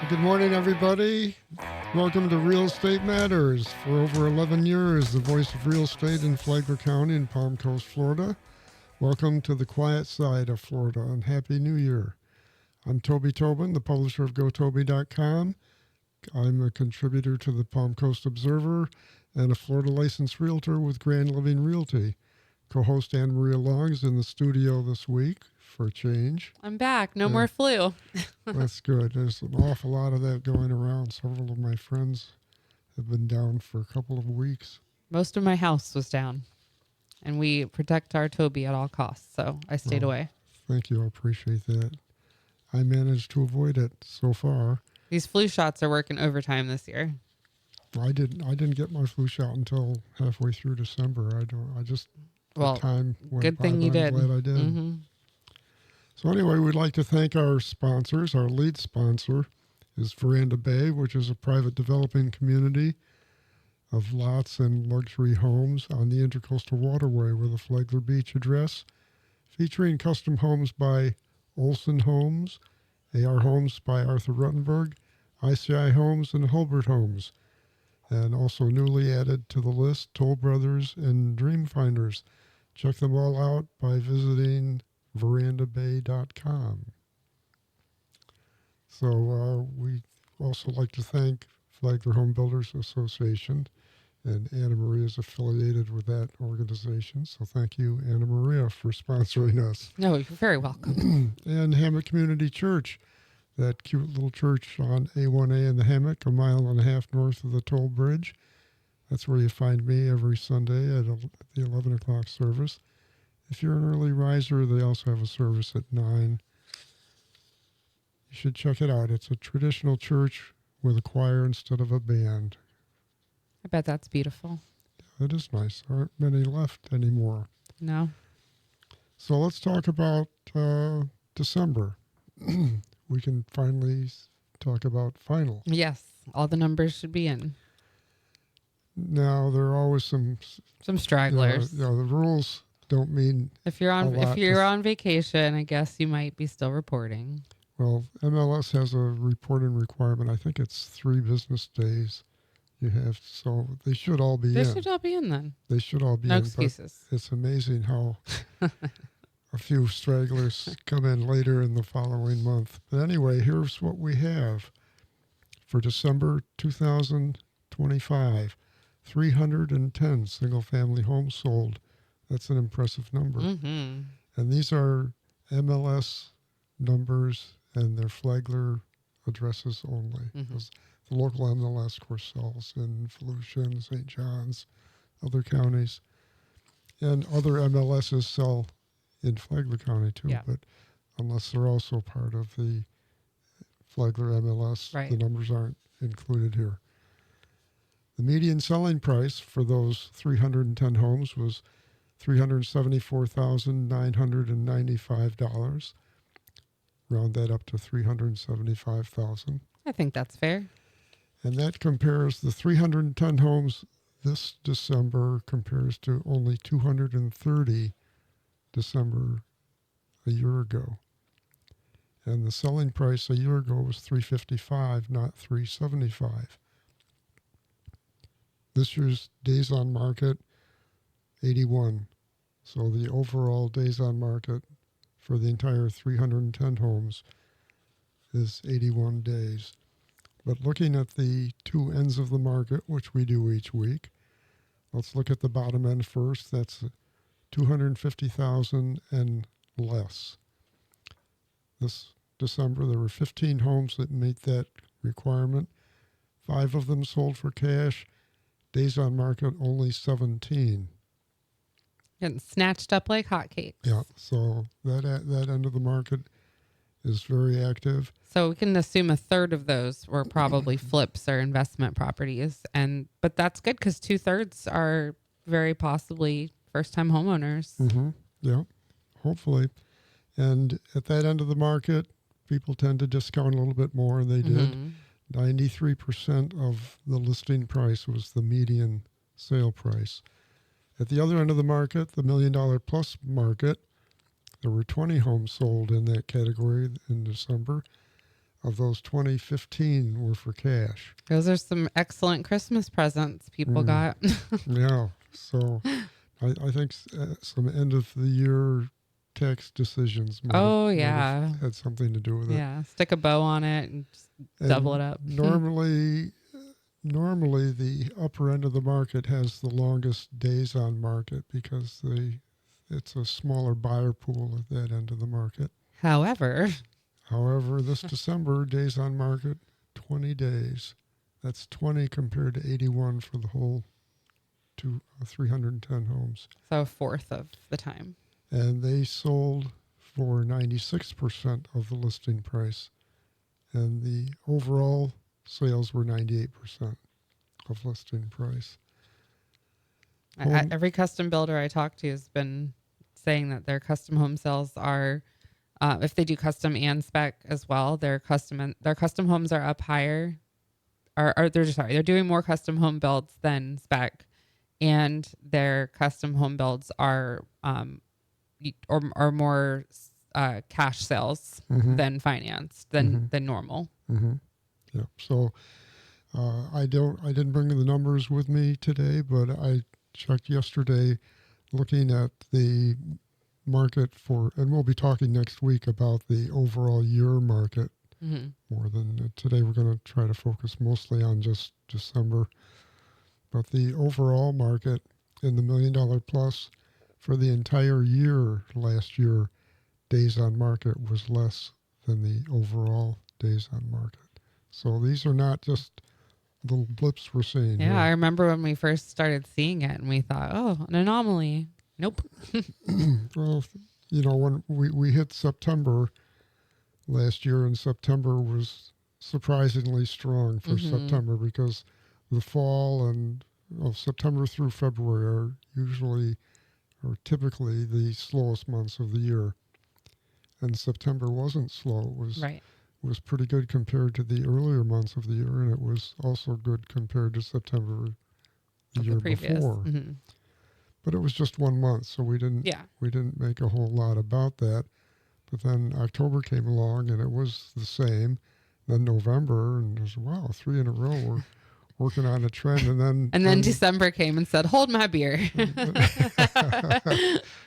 Good morning, everybody. Welcome to Real Estate Matters. For over 11 years, the voice of real estate in Flagler County in Palm Coast, Florida. Welcome to the quiet side of Florida and Happy New Year. I'm Toby Tobin, the publisher of GoToby.com. I'm a contributor to the Palm Coast Observer and a Florida licensed realtor with Grand Living Realty. Co-host Anne Maria Long is in the studio this week for a change. I'm back. No more flu. That's good. There's an awful lot of that going around. Several of my friends have been down for a couple of weeks. Most of my house was down, and we protect our Toby at all costs, so I stayed away. Thank you. I appreciate that. I managed to avoid it so far. These flu shots are working overtime this year. I didn't get my flu shot until halfway through December. Time went good by, thing you but did. I'm glad I did. Mm-hmm. So anyway, we'd like to thank our sponsors. Our lead sponsor is Veranda Bay, which is a private developing community of lots and luxury homes on the Intercoastal Waterway with a Flagler Beach address, featuring custom homes by Olson Homes, AR Homes by Arthur Ruttenberg, ICI Homes, and Hulbert Homes. And also newly added to the list, Toll Brothers and Dream Finders. Check them all out by visiting verandabay.com. So we also like to thank Flagler Home Builders Association, and Anna Maria is affiliated with that organization. So thank you, Anna Maria, for sponsoring us. No, you're very welcome. And Hammock Community Church, that cute little church on A1A in the Hammock, a mile and a half north of the toll bridge. That's where you find me every Sunday at the 11 o'clock service. If you're an early riser, they also have a service at 9. You should check it out. It's a traditional church with a choir instead of a band. I bet that's beautiful. It is nice. There aren't many left anymore. No. So let's talk about December. We can finally talk about final. Yes, all the numbers should be in. Now, there are always some stragglers. The rules don't mean If you're on vacation, I guess you might be still reporting. Well, MLS has a reporting requirement. I think it's 3 business days you have, so they should all be in. They should all be in then. They should all be No in. excuses. But it's amazing how a few stragglers come in later in the following month. But anyway, here's what we have for December 2025. 310 single-family homes sold. That's an impressive number. Mm-hmm. And these are MLS numbers, and they're Flagler addresses only. Because the local MLS, of course, sells in Volusia and St. John's, other counties. And other MLSs sell in Flagler County, too. Yeah. But unless they're also part of the Flagler MLS, right, the numbers aren't included here. The median selling price for those 310 homes was $374,995. Round that up to $375,000. I think that's fair. And that compares the 310 homes this December compares to only 230 December a year ago. And the selling price a year ago was $355, not $375. This year's days on market, 81. So the overall days on market for the entire 310 homes is 81 days. But looking at the two ends of the market, which we do each week, let's look at the bottom end first. That's 250,000 and less. This December, there were 15 homes that meet that requirement. 5 of them sold for cash. Days on market, only 17. Getting snatched up like hotcakes. Yeah, so that end of the market is very active. So we can assume a third of those were probably flips or investment properties, but that's good because 2/3 are very possibly first-time homeowners. Mm-hmm. Yeah, hopefully. And at that end of the market, people tend to discount a little bit more, and they did. 93% of the listing price was the median sale price. At the other end of the market, the $1 million plus market, there were 20 homes sold in that category in December. Of those 20, 15 were for cash. Those are some excellent Christmas presents people Mm, got. yeah. So I think some end of the year tax decisions Oh, might have yeah. had something to do with it. Yeah. Stick a bow on it and just double it And up. normally the upper end of the market has the longest days on market because it's a smaller buyer pool at that end of the market. However, However, this December, days on market, 20 days. That's 20 compared to 81 for the whole 310 homes. so a fourth of the time. And they sold for 96% of the listing price. And the overall sales were 98% of listing price. Every custom builder I talk to has been saying that their custom home sales are, if they do custom and spec as well, their custom homes are up higher, or they're doing more custom home builds than spec, and their custom home builds are or more cash sales than financed than normal. Mm-hmm. Yeah. So I didn't bring the numbers with me today, but I checked yesterday, looking at the market for, and we'll be talking next week about the overall year market more than today. We're going to try to focus mostly on just December, but the overall market in the $1 million plus for the entire year last year, days on market was less than the overall days on market. So these are not just little blips we're seeing Yeah, here. I remember when we first started seeing it, and we thought, "Oh, an anomaly." Nope. Well, when we hit September last year, and September was surprisingly strong for September because the fall and September through February are usually or typically the slowest months of the year. And September wasn't slow. It was Right. was pretty good compared to the earlier months of the year, and it was also good compared to September the year before. But it was just 1 month, so we didn't make a whole lot about that. But then October came along, and it was the same. Then November, and it was, wow, 3 in a row. We're working on a trend, and then December came and said, "Hold my beer."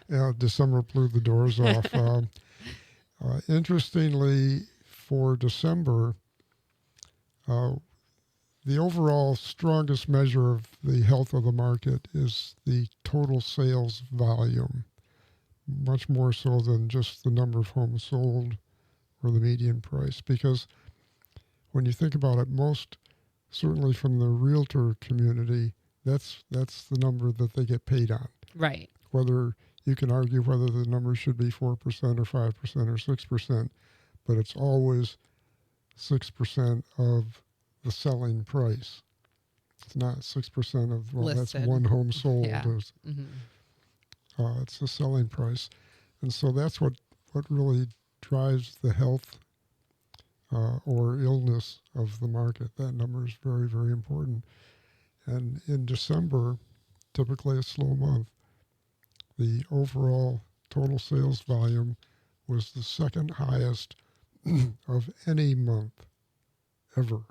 Yeah, December blew the doors off. Interestingly, for December, the overall strongest measure of the health of the market is the total sales volume, much more so than just the number of homes sold or the median price. Because when you think about it, most, certainly from the realtor community, that's the number that they get paid on. Right. Whether you can argue whether the number should be 4% or 5% or 6%, but it's always 6% of the selling price. It's not 6% of, well, Listed. that's one home sold. Yeah. It's the selling price. And so that's what really drives the health or illness of the market. That number is very, very important. And in December, typically a slow month, the overall total sales volume was the second highest of any month ever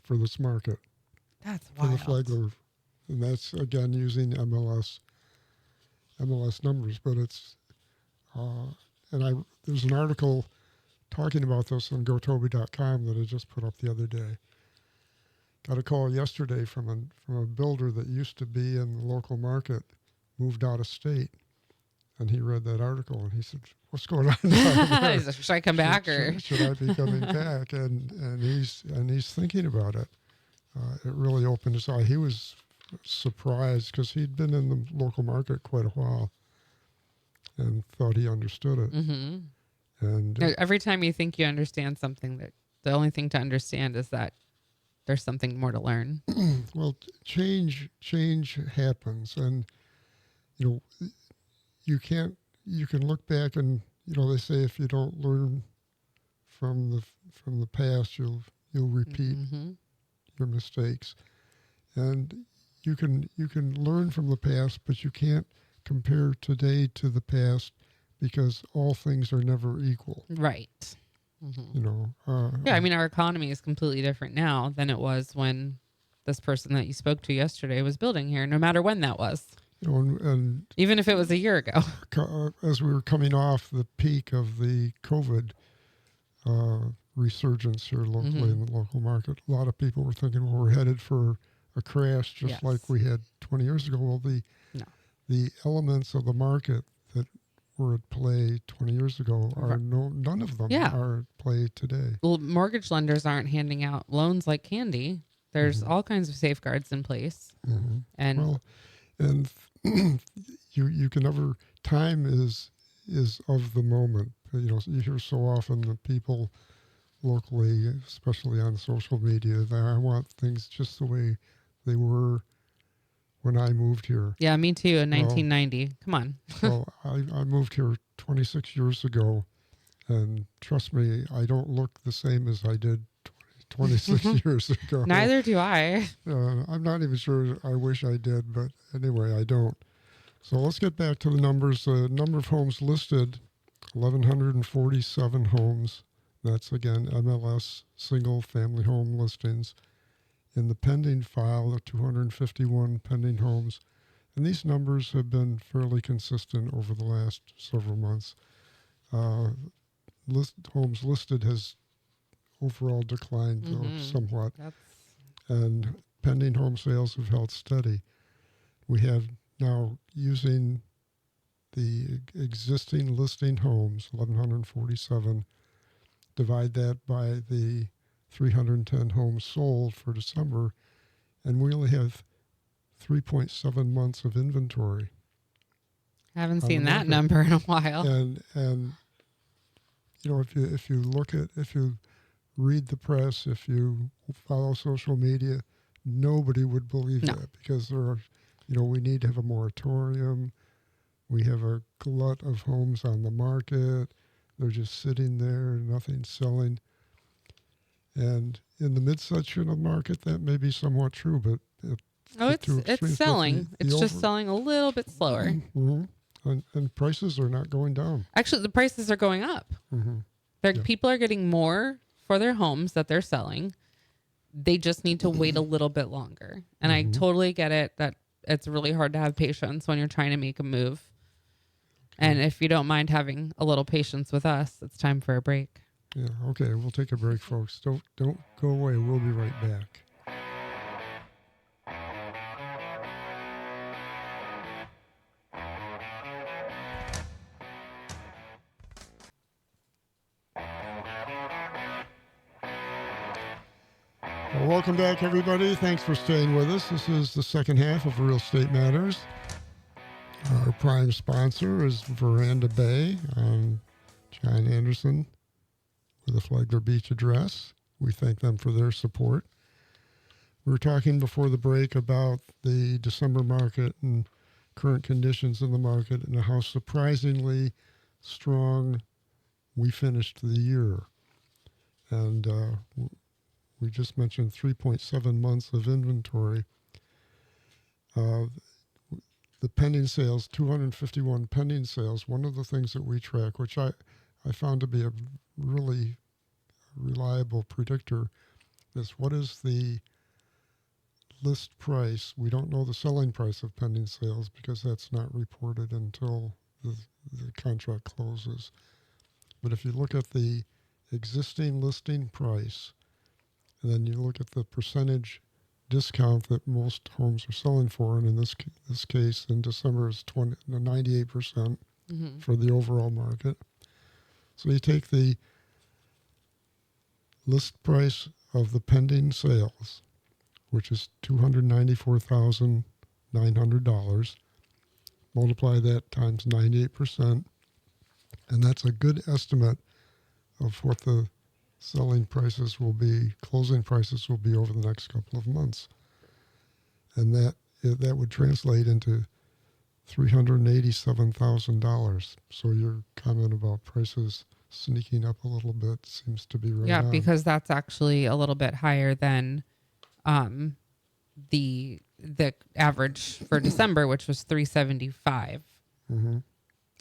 for this market. That's for wild. the Flagler, and that's again using MLS numbers. But it's there's an article talking about this on GoToby.com that I just put up the other day. Got a call yesterday from a builder that used to be in the local market, moved out of state, and he read that article and he said, "What's going on down there? Should I come back or should I be coming back?" And he's thinking about it. It really opened his eye. He was surprised because he'd been in the local market quite a while and thought he understood it. And every time you think you understand something, that the only thing to understand is that there's something more to learn. well, change happens, and you can look back and they say if you don't learn from the past, you'll repeat your mistakes. And you can learn from the past, but you can't compare today to the past because all things are never equal. Right. You know. Yeah, I mean, our economy is completely different now than it was when this person that you spoke to yesterday was building here, no matter when that was, You know, and even if it was a year ago. as we were coming off the peak of the COVID resurgence here locally in the local market, a lot of people were thinking, well, we're headed for a crash just Yes. like we had 20 years ago. Well, No. the elements of the market that were at play 20 years ago are none of them Yeah. are at play today. Well, mortgage lenders aren't handing out loans like candy. There's all kinds of safeguards in place. And Well, and you can never, time is of the moment. You know, you hear so often that people locally, especially on social media, that I want things just the way they were when I moved here. yeah, me too, in 1990. Come on. Well, I moved here 26 years ago, and trust me, I don't look the same as I did 26 years ago. Neither do I. I'm not even sure I wish I did, but anyway, I don't. So let's get back to the numbers. The number of homes listed, 1,147 homes. That's, again, MLS single family home listings. In the pending file, the 251 pending homes. And these numbers have been fairly consistent over the last several months. Homes listed has overall declined somewhat. And pending home sales have held steady. We have now, using the existing listing homes, 1,147, divide that by the 310 homes sold for December, and we only have 3.7 months of inventory. I haven't seen that number in a while. And you know, if you read the press, if you follow social media, nobody would believe that, because there are, you know, we need to have a moratorium. We have a glut of homes on the market. They're just sitting there, nothing's selling. And in the midsection of the market, that may be somewhat true, but it's selling. It's just selling a little bit slower. And prices are not going down. Actually, the prices are going up. People are getting more for their homes that they're selling. They just need to wait a little bit longer. And I totally get it that it's really hard to have patience when you're trying to make a move. And if you don't mind having a little patience with us, it's time for a break. Yeah, okay, we'll take a break, folks. Don't go away. We'll be right back. Well, welcome back, everybody. Thanks for staying with us. This is the second half of Real Estate Matters. Our prime sponsor is Veranda Bay. John Anderson with the Flagler Beach address. We thank them for their support. We were talking before the break about the December market and current conditions in the market and how surprisingly strong we finished the year. And we just mentioned 3.7 months of inventory. The pending sales, 251 pending sales, one of the things that we track, which I found to be a really reliable predictor, is what is the list price. We don't know the selling price of pending sales because that's not reported until the contract closes. But if you look at the existing listing price, and then you look at the percentage discount that most homes are selling for, and in this case in December is 98% for the overall market. So you take the list price of the pending sales, which is $294,900, multiply that times 98%, and that's a good estimate of what the selling prices will be, closing prices will be over the next couple of months. And that would translate into $387,000. So your comment about prices sneaking up a little bit seems to be right on. Because that's actually a little bit higher than the average for December, which was 375.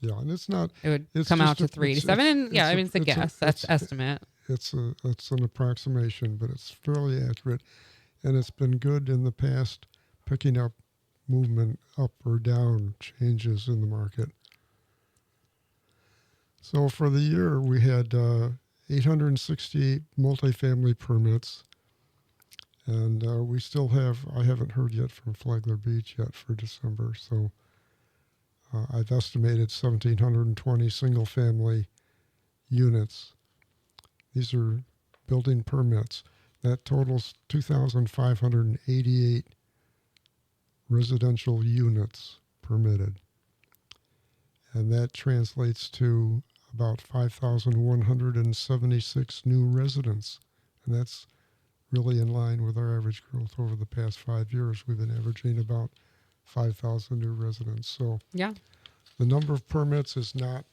Yeah, and it's not. It would It's come out just to 387. And yeah, I mean, it's a guess. That's it's estimate. it's an approximation, but it's fairly accurate, and it's been good in the past, picking up movement up or down changes in the market. So for the year, we had 868 multifamily permits, and we still have. I haven't heard yet from Flagler Beach yet for December, so I've estimated 1,720 single-family units. These are building permits. That totals 2,588 residential units permitted. And that translates to about 5,176 new residents. And that's really in line with our average growth over the past 5 years. We've been averaging about 5,000 new residents. So Yeah. the number of permits is not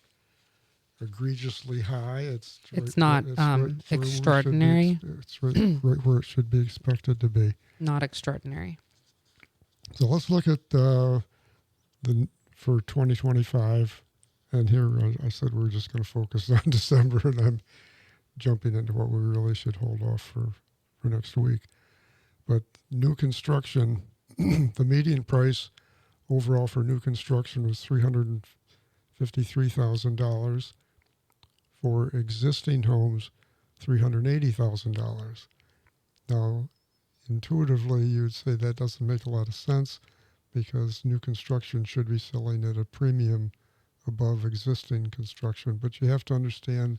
egregiously high. It's not extraordinary. It's right where it should be expected to be. Not extraordinary. So let's look at for 2025. And here I said we're just going to focus on December, and I'm jumping into what we really should hold off for next week. But new construction, the median price overall for new construction was $353,000. For existing homes, $380,000. Now, intuitively, you'd say that doesn't make a lot of sense because new construction should be selling at a premium above existing construction. But you have to understand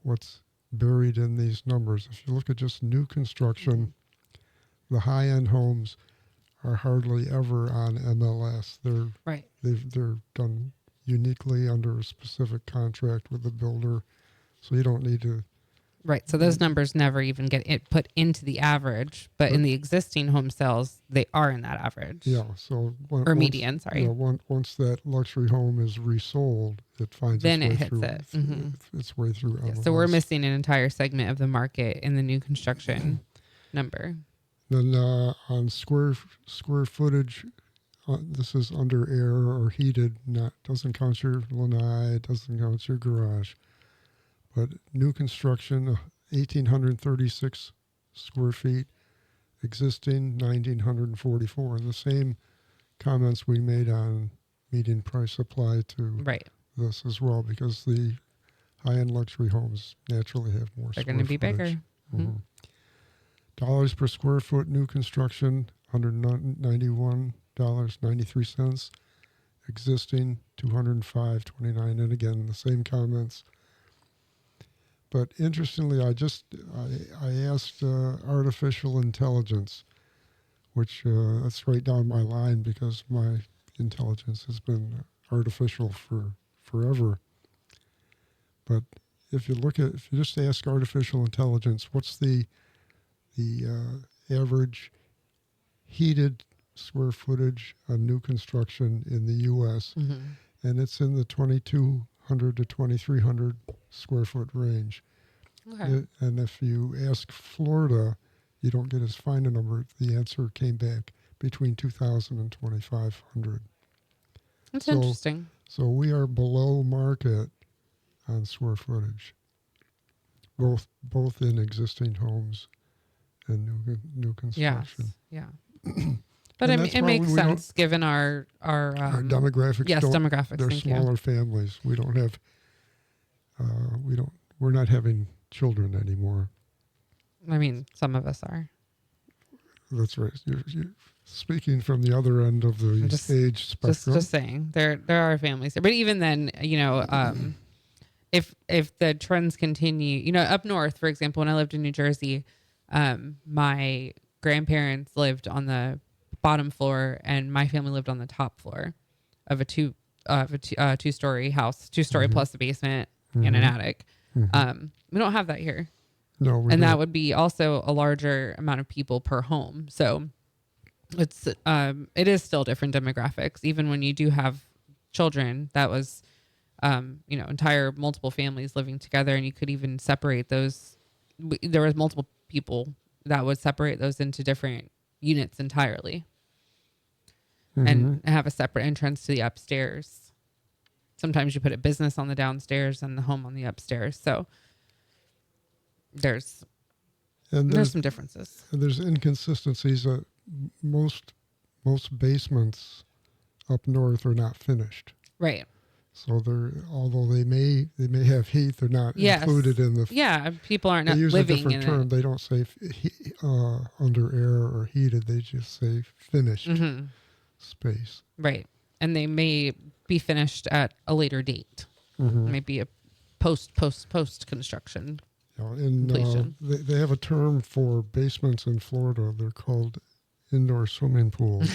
what's buried in these numbers. If you look at just new construction, the high-end homes are hardly ever on MLS. They're done uniquely under a specific contract with the builder, so you don't need to. Right. So those numbers never even get put into the average, but in the existing home sales, they are in that average. Yeah. So median. Sorry. Once that luxury home is resold, it finds then its way it hits through. it. Its way through MLS. Yeah, so we're missing an entire segment of the market in the new construction number. Then on square footage. This is under air or heated, doesn't count your lanai, doesn't count your garage. But new construction, 1,836 square feet, existing 1,944. And the same comments we made on median price apply to this as well, because the high-end luxury homes naturally have more. They're going to be bigger. Mm-hmm. Dollars per square foot new construction, $191.93. Existing, $205.29. And again, the same comments. But interestingly, I asked artificial intelligence, which that's right down my line because my intelligence has been artificial for forever. But if you just ask artificial intelligence, what's the average heated square footage on new construction in the U.S., and it's in the 2,200 to 2,300 square foot range. Okay. And if you ask Florida, you don't get as fine a number. The answer came back between 2,000 and 2,500. That's interesting. So we are below market on square footage, both in existing homes and new construction. Yes. Yeah. But it makes sense given our demographics. Yes, demographics. They're smaller families. We don't have. We're not having children anymore. I mean, some of us are. That's right. You're speaking from the other end of the age spectrum. Just saying, there are families there, but even then, if the trends continue, up north, for example, when I lived in New Jersey, my grandparents lived on the bottom floor and my family lived on the top floor of a two-story house, two-story plus a basement and an attic. We don't have that here. No, and that would be also a larger amount of people per home. So it is still different demographics. Even when you do have children, that was, entire multiple families living together, and you could even separate those. There was multiple people that would separate those into different units entirely, and have a separate entrance to the upstairs. sometimes you put a business on the downstairs and the home on the upstairs. So there's some differences. And there's inconsistencies. Most basements up north are not finished. Right. So although they may have heat, they're not included in the. Yeah, people aren't they use living a different in term. it. They don't say under air or heated. They just say finished space. Right. And they may be finished at a later date. Maybe a post construction. Completion. They have a term for basements in Florida. They're called indoor swimming pools.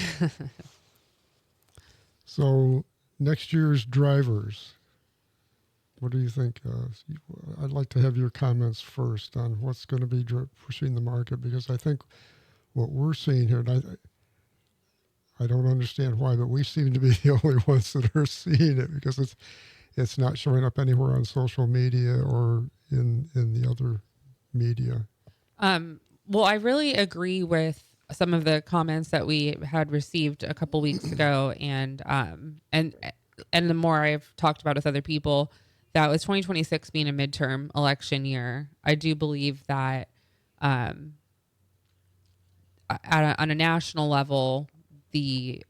So next year's drivers, what do you think? I'd like to have your comments first on what's going to be pushing the market, because I think what we're seeing here, and I don't understand why, but we seem to be the only ones that are seeing it, because it's not showing up anywhere on social media or in the other media. Well, I really agree with some of the comments that we had received a couple weeks ago, and the more I've talked about with other people, that was 2026 being a midterm election year. I do believe that on a national level, the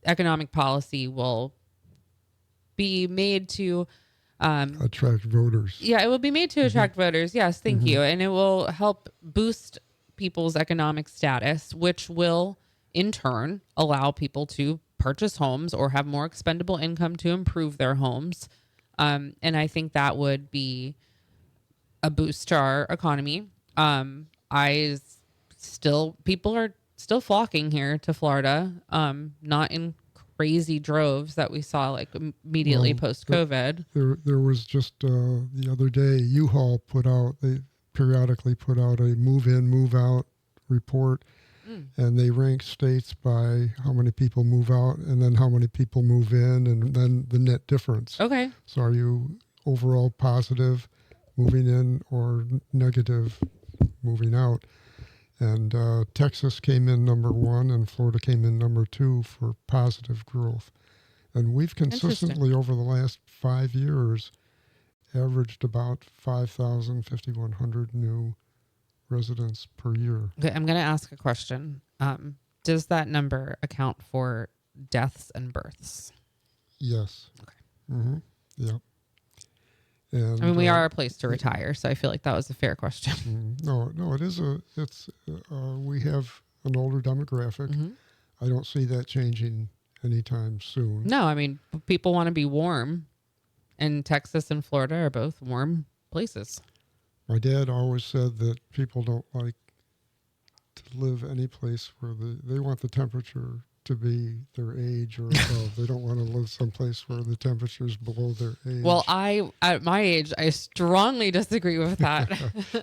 economic policy will be made to attract voters. Yeah, it will be made to attract voters. Yes, thank you. And it will help boost people's economic status, which will in turn allow people to purchase homes or have more expendable income to improve their homes. And I think that would be a boost to our economy. People are still flocking here to Florida, not in crazy droves that we saw like immediately post-COVID. There was just the other day, U-Haul they periodically put out a move-in, move-out report, and they rank states by how many people move out and then how many people move in, and then the net difference. Okay. So are you overall positive moving in or negative moving out? And Texas came in number 1 and Florida came in number 2 for positive growth. And we've consistently over the last 5 years averaged about 5,100 new residents per year. Okay, I'm going to ask a question. Does that number account for deaths and births? Yes. Okay. Yep. And, I mean, we are a place to retire, so I feel like that was a fair question. No, it is we have an older demographic. I don't see that changing anytime soon. No, I mean, people want to be warm, and Texas and Florida are both warm places. My dad always said that people don't like to live any place where they want the temperature to be their age or above. They don't want to live someplace where the temperature is below their age. Well, at my age, I strongly disagree with that.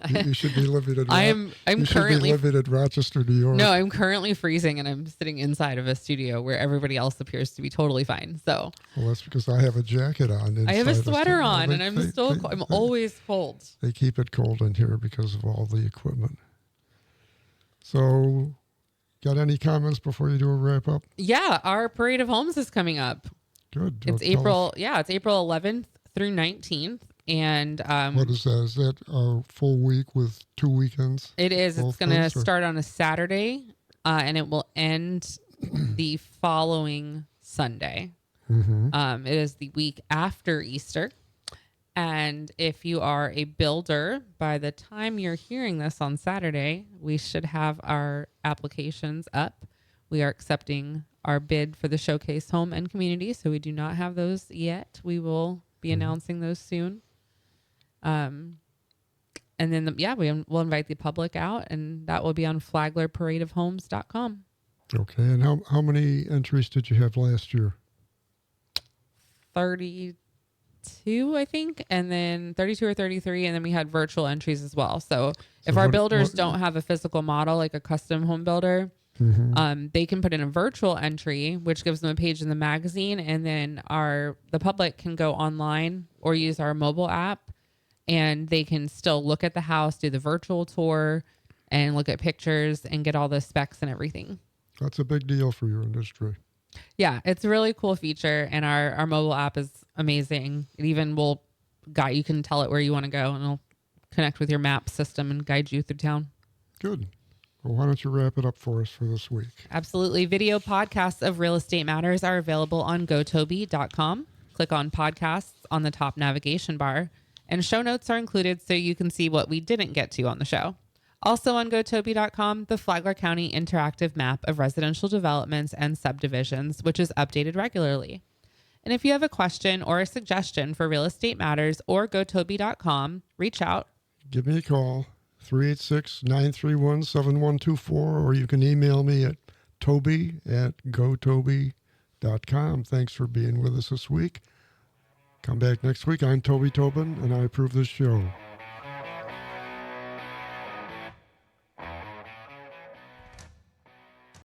You should be living in. I'm currently living in Rochester, New York. No, I'm currently freezing, and I'm sitting inside of a studio where everybody else appears to be totally fine. So, well, that's because I have a jacket on. I have a sweater on, and I'm always cold. They keep it cold in here because of all the equipment. So, got any comments before you do a wrap up? Yeah, our Parade of Homes is coming up. Good. It's April 11th through 19th. And what is that? Is that a full week with 2 weekends? It is. It's going to start on a Saturday, and it will end the following Sunday. It is the week after Easter. And if you are a builder, by the time you're hearing this on Saturday, we should have our applications up. We are accepting our bid for the Showcase Home and Community, so we do not have those yet. We will be announcing those soon. And then, we'll invite the public out, and that will be on flaglerparadeofhomes.com. Okay. And how many entries did you have last year? 32, I think, and then 32 or 33, and then we had virtual entries as well. So if our builders don't have a physical model, like a custom home builder, they can put in a virtual entry, which gives them a page in the magazine, and then the public can go online or use our mobile app, and they can still look at the house, do the virtual tour, and look at pictures and get all the specs and everything. That's a big deal for your industry. Yeah, it's a really cool feature, and our mobile app is amazing. It even will guide, you can tell it where you want to go, and it'll connect with your map system and guide you through town. Good. Well, why don't you wrap it up for us for this week? Absolutely. Video podcasts of Real Estate Matters are available on gotoby.com. Click on podcasts on the top navigation bar, and show notes are included so you can see what we didn't get to on the show. Also on gotoby.com, the Flagler County interactive map of residential developments and subdivisions, which is updated regularly. And if you have a question or a suggestion for Real Estate Matters or gotoby.com, reach out. Give me a call, 386-931-7124, or you can email me at toby@gotoby.com. Thanks for being with us this week. Come back next week. I'm Toby Tobin, and I approve this show.